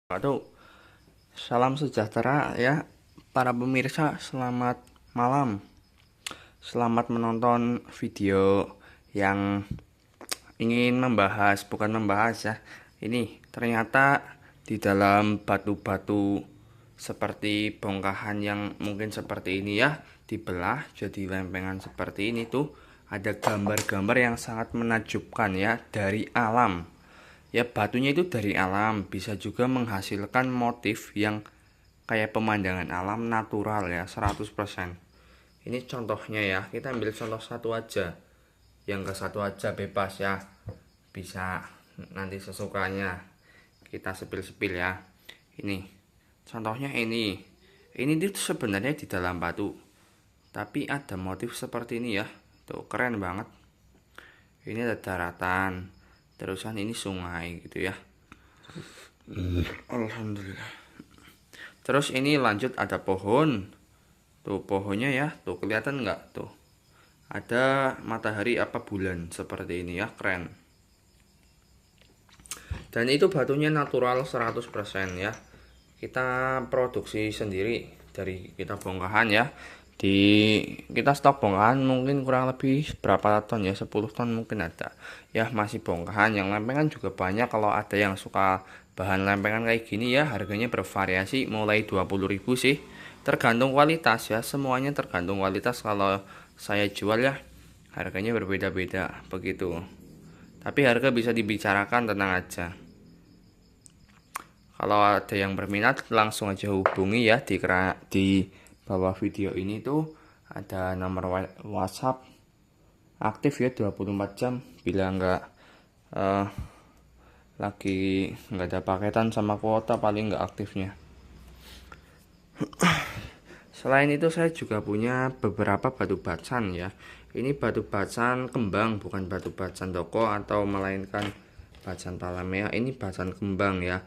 Waduh, salam sejahtera ya para pemirsa, selamat malam. Selamat menonton video yang ingin membahas, bukan membahas ya. Ini ternyata di dalam batu-batu seperti bongkahan yang mungkin seperti ini ya, dibelah jadi lempengan seperti ini tuh ada gambar-gambar yang sangat menakjubkan ya dari alam. Ya batunya itu dari alam, bisa juga menghasilkan motif yang kayak pemandangan alam natural ya 100%. Ini contohnya ya, kita ambil contoh satu aja. Yang ke satu aja bebas ya, bisa nanti sesukanya kita sepil-sepil ya. Ini contohnya, ini tuh sebenarnya di dalam batu, tapi ada motif seperti ini ya. Tuh keren banget. Ini ada daratan, terusan ini sungai gitu ya. Alhamdulillah. Terus ini lanjut ada pohon. Tuh pohonnya ya, tuh kelihatan nggak tuh? Ada matahari apa bulan seperti ini ya, keren. Dan itu batunya natural 100% ya. Kita produksi sendiri dari kita bongkahan ya. Kita stok bongkahan mungkin kurang lebih berapa ton ya, 10 ton mungkin ada ya, masih bongkahan. Yang lempengan juga banyak. Kalau ada yang suka bahan lempengan kayak gini ya, harganya bervariasi mulai 20.000 sih, tergantung kualitas ya, semuanya tergantung kualitas. Kalau saya jual ya harganya berbeda-beda begitu, tapi harga bisa dibicarakan, tenang aja. Kalau ada yang berminat langsung aja hubungi ya, di bawah video ini tuh ada nomor WhatsApp aktif ya 24 jam. Bila lagi nggak ada paketan sama kuota, paling nggak aktifnya. Selain itu saya juga punya beberapa batu bacan ya. Ini batu bacan kembang, bukan batu bacan toko atau melainkan bacan talamea. Ini bacan kembang ya.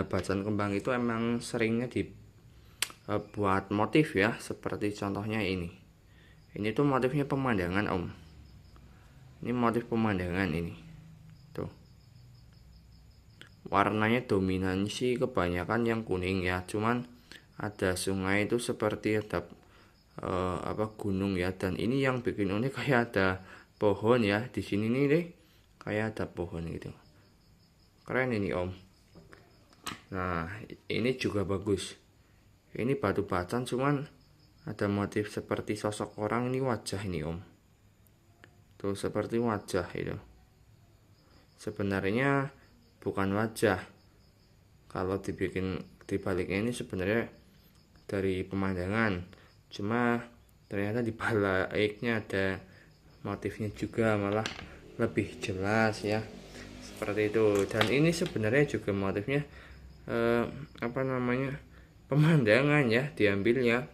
Bacan kembang itu emang seringnya dibuat motif ya, seperti contohnya ini. Ini tuh motifnya pemandangan om. Ini motif pemandangan ini. Tuh. Warnanya dominasi kebanyakan yang kuning ya. Cuman ada sungai itu seperti ada gunung ya. Dan ini yang bikin unik, kayak ada pohon ya di sini nih deh, kayak ada pohon gitu. Keren ini om. Nah ini juga bagus. Ini batu bacan cuman ada motif seperti sosok orang. Ini wajah ini om. Tuh seperti wajah itu. Sebenarnya bukan wajah. Kalau dibikin dibaliknya ini sebenarnya dari pemandangan. Cuma ternyata di baliknya ada motifnya juga, malah lebih jelas ya. Seperti itu. Dan ini sebenarnya juga motifnya pemandangan ya, diambilnya.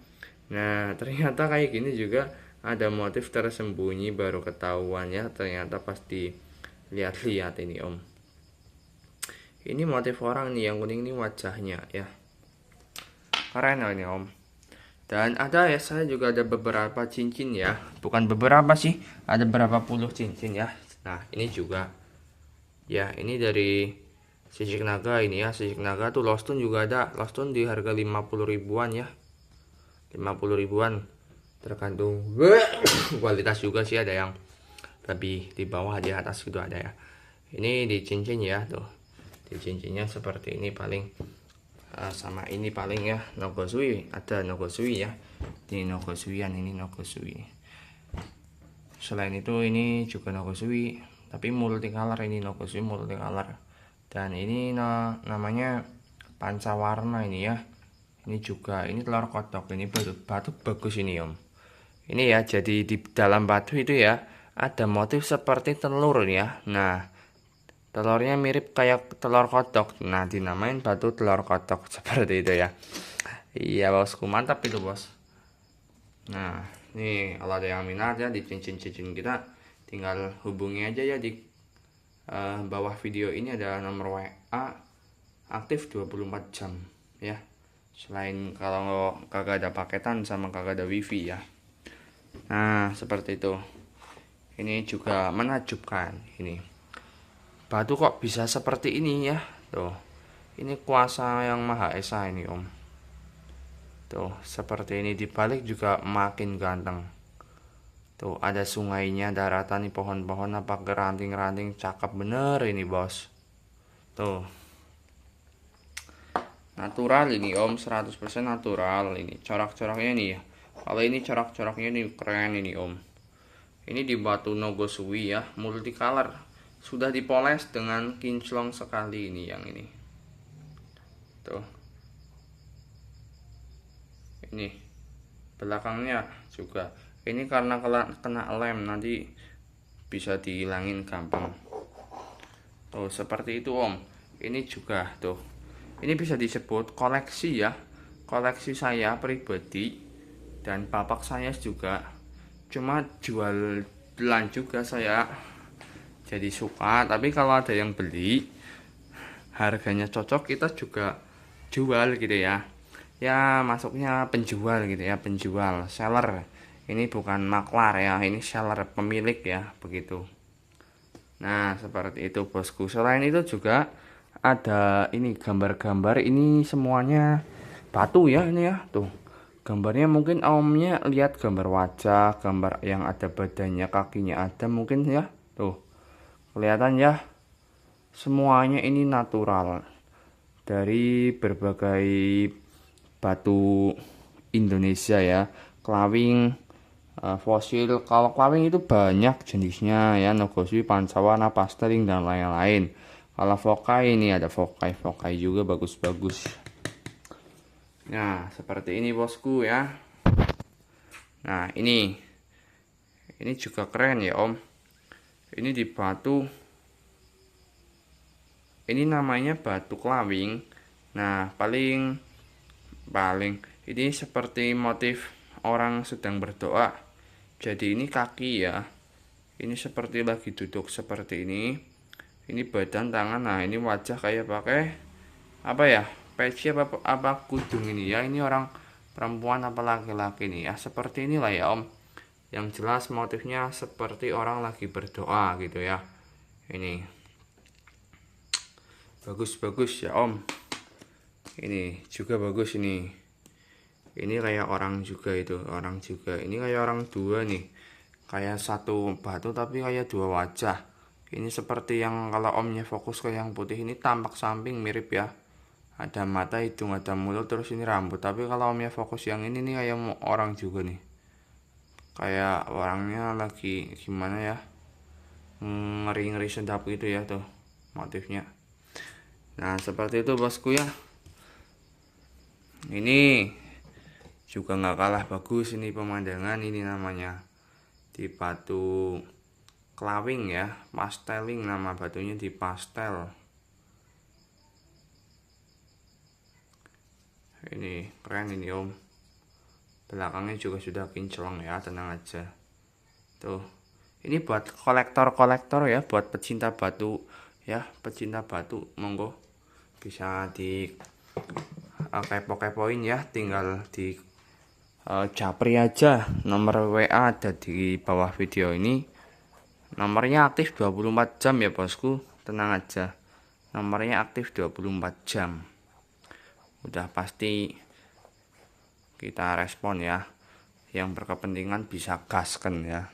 Nah ternyata kayak gini juga ada motif tersembunyi, baru ketahuan ya, ternyata pas dilihat-lihat ini om. Ini motif orang nih, yang kuning ini wajahnya ya, keren ini om. Dan ada ya, saya juga ada beberapa cincin ya, bukan beberapa sih, ada berapa puluh cincin ya. Nah ini juga ya, ini dari sisik naga ini ya. Sisik naga tuh lostun juga ada. Lostun di harga 50 ribuan ya, 50 ribuan, tergantung kualitas juga sih. Ada yang lebih di bawah, di atas gitu ada ya. Ini di cincin ya, tuh di cincinnya seperti ini paling. Sama ini paling ya, nogosui, ada nogosui ya. Ini nogosuian, ini nogosui. Selain itu ini juga nogosui, tapi multicolor. Ini nogosui multicolor. Dan ini namanya pancawarna ini ya. Ini juga, ini telur kodok. Ini batu bagus ini om. Ini ya, jadi di dalam batu itu ya ada motif seperti telur ya. Nah telurnya mirip kayak telur kodok. Nah dinamain batu telur kodok seperti itu ya. Iya bosku, mantap itu bos. Nah nih, kalau ada yang minat ya di cincin-cincin kita, tinggal hubungi aja ya di bawah video ini. Ada nomor WA aktif 24 jam ya. Selain kalau kagak ada paketan sama kagak ada wifi ya. Nah seperti itu. Ini juga menakjubkan. Ini batu kok bisa seperti ini ya. Tuh Ini kuasa yang Maha Esa ini Om. Tuh, seperti ini, dibalik juga makin ganteng. Tuh, ada sungainya, daratan nih, pohon-pohon apa ranting-ranting, cakep bener ini bos. Tuh, natural ini Om, 100% natural ini. Corak-coraknya nih ya. Kalau ini corak-coraknya ini keren ini Om. Ini di batu Nogosui ya, multicolor. Sudah dipoles dengan kinclong sekali ini yang ini. Tuh. Ini belakangnya juga. Ini karena kena lem nanti bisa dihilangin gampang. Tuh, seperti itu Om. Ini juga tuh. Ini bisa disebut koleksi ya. Koleksi saya pribadi dan bapak saya juga. Cuma jualan juga saya. Jadi suka, tapi kalau ada yang beli harganya cocok, kita juga jual gitu ya. Ya masuknya penjual gitu ya, penjual, seller. Ini bukan maklar ya, ini seller, pemilik ya, begitu. Nah seperti itu bosku. Selain itu juga ada ini gambar-gambar, ini semuanya batu ya ini ya. Tuh gambarnya, mungkin omnya lihat gambar wajah, gambar yang ada badannya, kakinya ada mungkin ya. Tuh kelihatan ya, semuanya ini natural dari berbagai batu Indonesia ya. Klawing, fosil. Kalau klawing itu banyak jenisnya ya, Nogosui, Pancawarna, Pasteling dan lain-lain. Kalau fokai ini ada fokai juga bagus-bagus. Nah seperti ini bosku ya. Nah ini juga keren ya Om. Ini di batu, ini namanya batu klawing. Nah paling ini seperti motif orang sedang berdoa. Jadi ini kaki ya, ini seperti lagi duduk seperti ini. Ini badan, tangan. Nah ini wajah kayak pakai apa ya, peci apa kudung ini ya. Ini orang perempuan apa laki-laki nih ya, seperti inilah ya Om. Yang jelas motifnya seperti orang lagi berdoa gitu ya. Ini bagus-bagus ya Om. Ini juga bagus ini. Ini kayak orang juga itu, orang juga. Ini kayak orang dua nih. Kayak satu batu tapi kayak dua wajah. Ini seperti yang kalau Omnya fokus ke yang putih ini, tampak samping mirip ya. Ada mata, hidung, ada mulut, terus ini rambut. Tapi kalau Omnya fokus yang ini nih kayak orang juga nih. Kayak orangnya lagi gimana ya, ngeri-ngeri sedap gitu ya tuh motifnya. Nah seperti itu bosku ya. Ini juga nggak kalah bagus ini pemandangan. Ini namanya di batu klawing ya, pasteling nama batunya, di pastel. Ini keren ini Om. Belakangnya juga sudah kinclong ya, tenang aja. Tuh, ini buat kolektor ya, buat pecinta batu ya, pecinta batu, monggo bisa di kepo-kepoin ya. Tinggal di japri aja, nomor WA ada di bawah video ini. Nomornya aktif 24 jam ya bosku, tenang aja. Nomornya aktif 24 jam. Udah pasti kita respon ya. Yang berkepentingan bisa gaskan ya.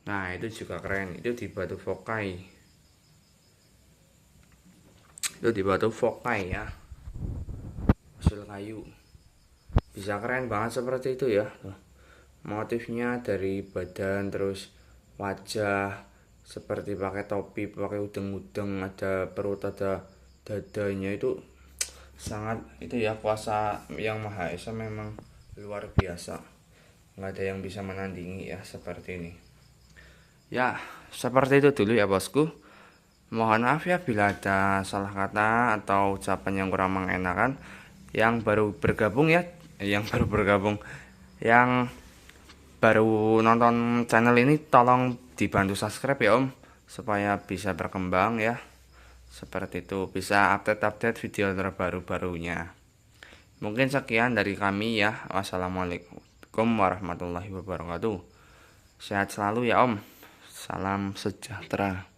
Nah itu juga keren. Itu di batu fokai. Itu di batu fokai ya, hasil kayu. Bisa keren banget seperti itu ya. Motifnya dari badan, terus wajah seperti pakai topi, pakai udeng-udeng, ada perut, ada dadanya. Itu sangat itu ya, kuasa yang Maha Esa memang luar biasa, nggak ada yang bisa menandingi ya seperti ini ya. Seperti itu dulu ya bosku. Mohon maaf ya bila ada salah kata atau ucapan yang kurang mengenakan. Yang baru bergabung ya, yang baru nonton channel ini, tolong dibantu subscribe ya Om, supaya bisa berkembang ya. Seperti itu, bisa update video terbaru-barunya. Mungkin sekian dari kami ya. Wassalamualaikum warahmatullahi wabarakatuh. Sehat selalu ya Om. Salam sejahtera.